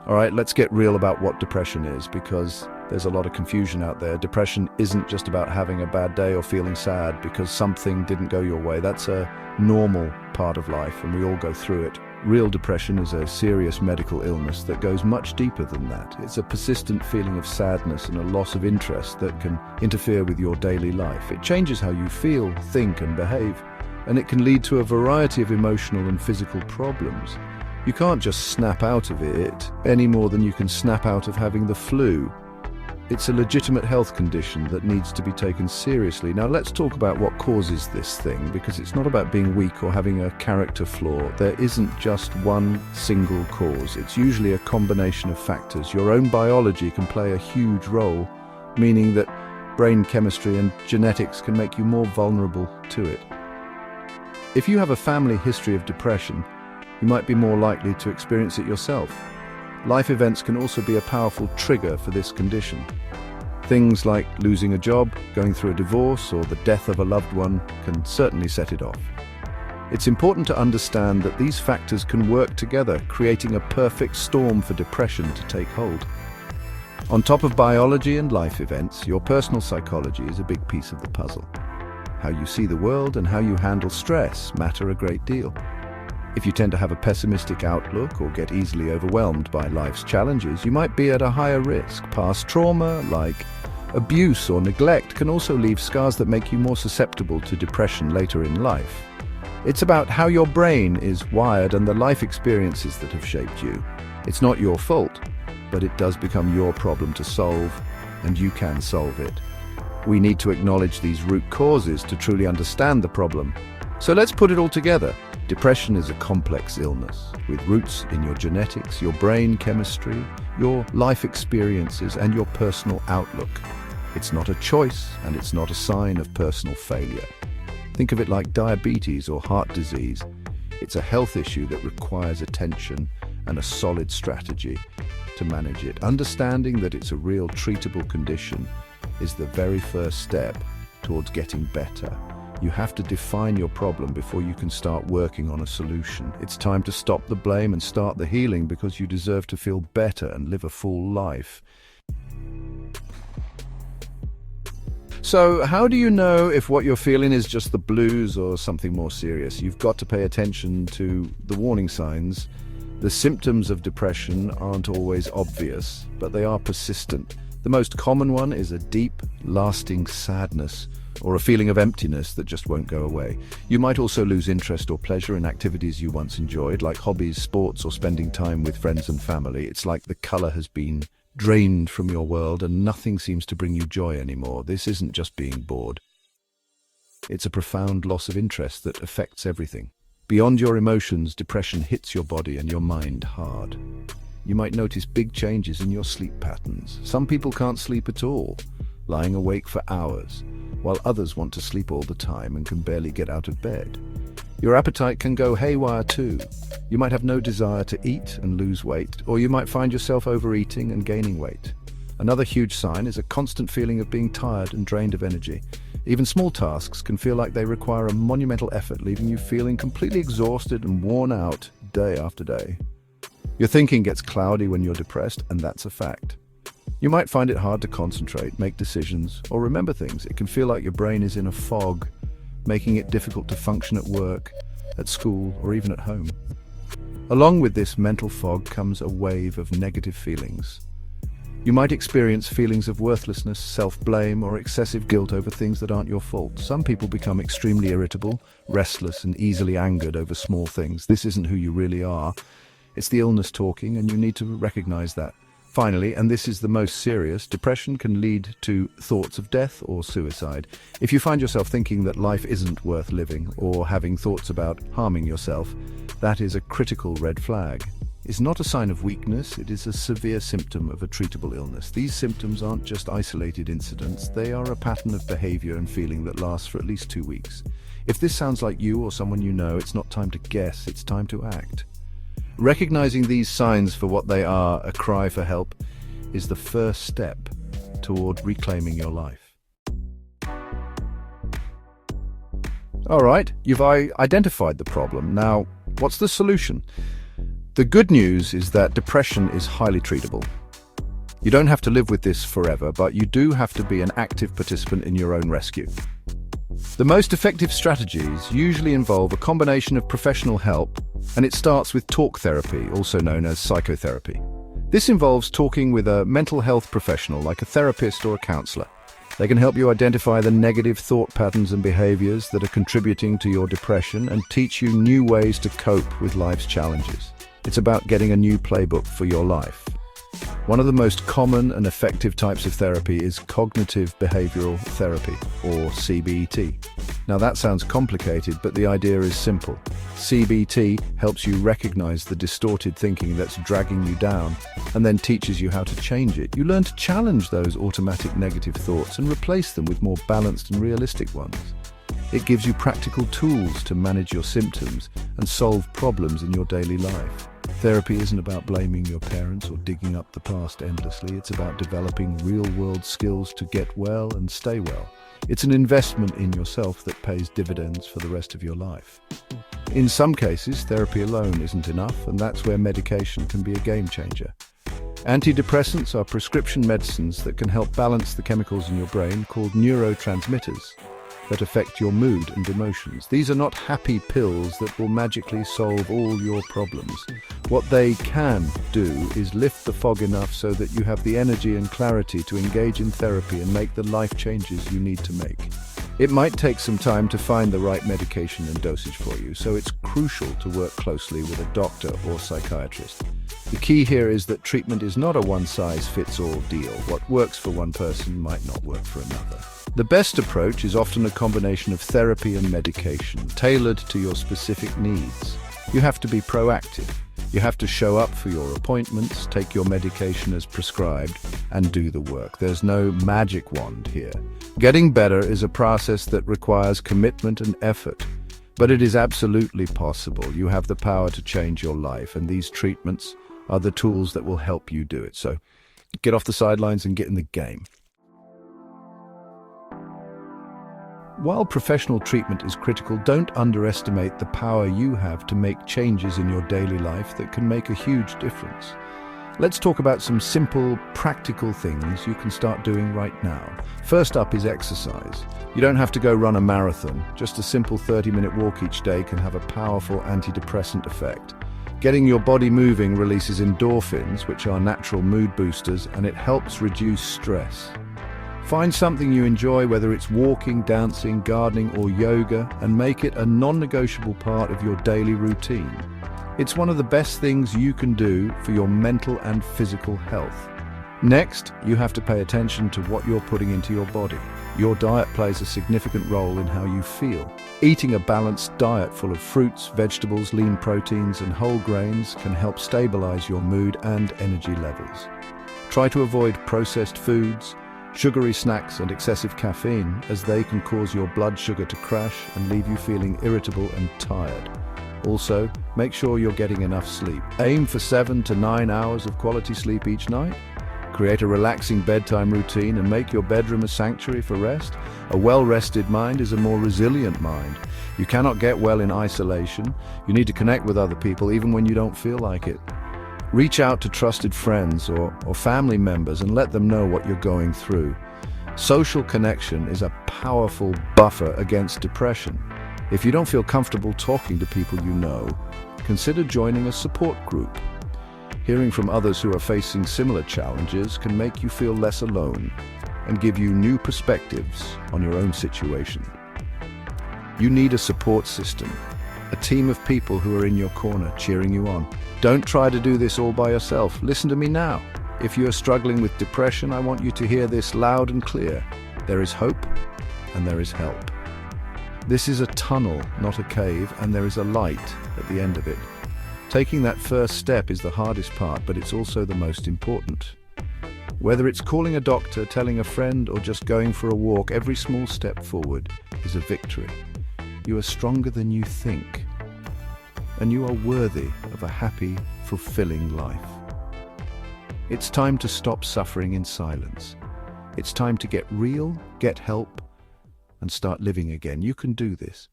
All right, let's get real about what depression is, because there's a lot of confusion out there. Depression isn't just about having a bad day or feeling sad because something didn't go your way. That's a normal part of life, and we all go through it. Real depression is a serious medical illness that goes much deeper than that. It's a persistent feeling of sadness and a loss of interest that can interfere with your daily life. It changes how you feel, think, and behave, and it can lead to a variety of emotional and physical problems. You can't just snap out of it any more than you can snap out of having the flu. It's a legitimate health condition that needs to be taken seriously. Now let's talk about what causes this thing, because it's not about being weak or having a character flaw. There isn't just one single cause. It's usually a combination of factors. Your own biology can play a huge role, meaning that brain chemistry and genetics can make you more vulnerable to it. If you have a family history of depression, you might be more likely to experience it yourself. Life events can also be a powerful trigger for this condition. Things like losing a job, going through a divorce, or the death of a loved one can certainly set it off. It's important to understand that these factors can work together, creating a perfect storm for depression to take hold. On top of biology and life events, your personal psychology is a big piece of the puzzle. How you see the world and how you handle stress matter a great deal. If you tend to have a pessimistic outlook or get easily overwhelmed by life's challenges, you might be at a higher risk. Past trauma, like abuse or neglect, can also leave scars that make you more susceptible to depression later in life. It's about how your brain is wired and the life experiences that have shaped you. It's not your fault, but it does become your problem to solve, and you can solve it. We need to acknowledge these root causes to truly understand the problem. So let's put it all together. Depression is a complex illness with roots in your genetics, your brain chemistry, your life experiences, and your personal outlook. It's not a choice, and it's not a sign of personal failure. Think of it like diabetes or heart disease. It's a health issue that requires attention and a solid strategy to manage it. Understanding that it's a real treatable condition is the very first step towards getting better. You have to define your problem before you can start working on a solution. It's time to stop the blame and start the healing, because you deserve to feel better and live a full life. So, how do you know if what you're feeling is just the blues or something more serious? You've got to pay attention to the warning signs. The symptoms of depression aren't always obvious, but they are persistent. The most common one is a deep, lasting sadness, or a feeling of emptiness that just won't go away. You might also lose interest or pleasure in activities you once enjoyed, like hobbies, sports, or spending time with friends and family. It's like the color has been drained from your world and nothing seems to bring you joy anymore. This isn't just being bored. It's a profound loss of interest that affects everything. Beyond your emotions, depression hits your body and your mind hard. You might notice big changes in your sleep patterns. Some people can't sleep at all, lying awake for hours, while others want to sleep all the time and can barely get out of bed. Your appetite can go haywire too. You might have no desire to eat and lose weight, or you might find yourself overeating and gaining weight. Another huge sign is a constant feeling of being tired and drained of energy. Even small tasks can feel like they require a monumental effort, leaving you feeling completely exhausted and worn out day after day. Your thinking gets cloudy when you're depressed, and that's a fact. You might find it hard to concentrate, make decisions, or remember things. It can feel like your brain is in a fog, making it difficult to function at work, at school, or even at home. Along with this mental fog comes a wave of negative feelings. You might experience feelings of worthlessness, self-blame, or excessive guilt over things that aren't your fault. Some people become extremely irritable, restless, and easily angered over small things. This isn't who you really are. It's the illness talking, and you need to recognize that. Finally, and this is the most serious, depression can lead to thoughts of death or suicide. If you find yourself thinking that life isn't worth living, or having thoughts about harming yourself, that is a critical red flag. It's not a sign of weakness, it is a severe symptom of a treatable illness. These symptoms aren't just isolated incidents, they are a pattern of behavior and feeling that lasts for at least 2 weeks. If this sounds like you or someone you know, it's not time to guess, it's time to act. Recognizing these signs for what they are, a cry for help, is the first step toward reclaiming your life. All right, you've identified the problem. Now, what's the solution? The good news is that depression is highly treatable. You don't have to live with this forever, but you do have to be an active participant in your own rescue. The most effective strategies usually involve a combination of professional help, and it starts with talk therapy, also known as psychotherapy. This involves talking with a mental health professional like a therapist or a counselor. They can help you identify the negative thought patterns and behaviors that are contributing to your depression and teach you new ways to cope with life's challenges. It's about getting a new playbook for your life. One of the most common and effective types of therapy is cognitive behavioral therapy, or CBT. Now that sounds complicated, but the idea is simple. CBT helps you recognize the distorted thinking that's dragging you down and then teaches you how to change it. You learn to challenge those automatic negative thoughts and replace them with more balanced and realistic ones. It gives you practical tools to manage your symptoms and solve problems in your daily life. Therapy isn't about blaming your parents or digging up the past endlessly. It's about developing real-world skills to get well and stay well. It's an investment in yourself that pays dividends for the rest of your life. In some cases, therapy alone isn't enough, and that's where medication can be a game changer. Antidepressants are prescription medicines that can help balance the chemicals in your brain called neurotransmitters that affect your mood and emotions. These are not happy pills that will magically solve all your problems. What they can do is lift the fog enough so that you have the energy and clarity to engage in therapy and make the life changes you need to make. It might take some time to find the right medication and dosage for you, so it's crucial to work closely with a doctor or psychiatrist. The key here is that treatment is not a one-size-fits-all deal. What works for one person might not work for another. The best approach is often a combination of therapy and medication, tailored to your specific needs. You have to be proactive. You have to show up for your appointments, take your medication as prescribed, and do the work. There's no magic wand here. Getting better is a process that requires commitment and effort, but it is absolutely possible. You have the power to change your life, and these treatments are the tools that will help you do it. So get off the sidelines and get in the game. While professional treatment is critical, don't underestimate the power you have to make changes in your daily life that can make a huge difference. Let's talk about some simple, practical things you can start doing right now. First up is exercise. You don't have to go run a marathon. Just a simple 30-minute walk each day can have a powerful antidepressant effect. Getting your body moving releases endorphins, which are natural mood boosters, and it helps reduce stress. Find something you enjoy, whether it's walking, dancing, gardening, or yoga, and make it a non-negotiable part of your daily routine. It's one of the best things you can do for your mental and physical health. Next, you have to pay attention to what you're putting into your body. Your diet plays a significant role in how you feel. Eating a balanced diet full of fruits, vegetables, lean proteins, and whole grains can help stabilize your mood and energy levels. Try to avoid processed foods, sugary snacks, and excessive caffeine, as they can cause your blood sugar to crash and leave you feeling irritable and tired. Also, make sure you're getting enough sleep. Aim for 7 to 9 hours of quality sleep each night. Create a relaxing bedtime routine and make your bedroom a sanctuary for rest. A well-rested mind is a more resilient mind. You cannot get well in isolation. You need to connect with other people even when you don't feel like it. Reach out to trusted friends or family members and let them know what you're going through. Social connection is a powerful buffer against depression. If you don't feel comfortable talking to people you know, consider joining a support group. Hearing from others who are facing similar challenges can make you feel less alone and give you new perspectives on your own situation. You need a support system, a team of people who are in your corner, cheering you on. Don't try to do this all by yourself. Listen to me now. If you are struggling with depression, I want you to hear this loud and clear. There is hope and there is help. This is a tunnel, not a cave, and there is a light at the end of it. Taking that first step is the hardest part, but it's also the most important. Whether it's calling a doctor, telling a friend, or just going for a walk, every small step forward is a victory. You are stronger than you think, and you are worthy of a happy, fulfilling life. It's time to stop suffering in silence. It's time to get real, get help, and start living again. You can do this.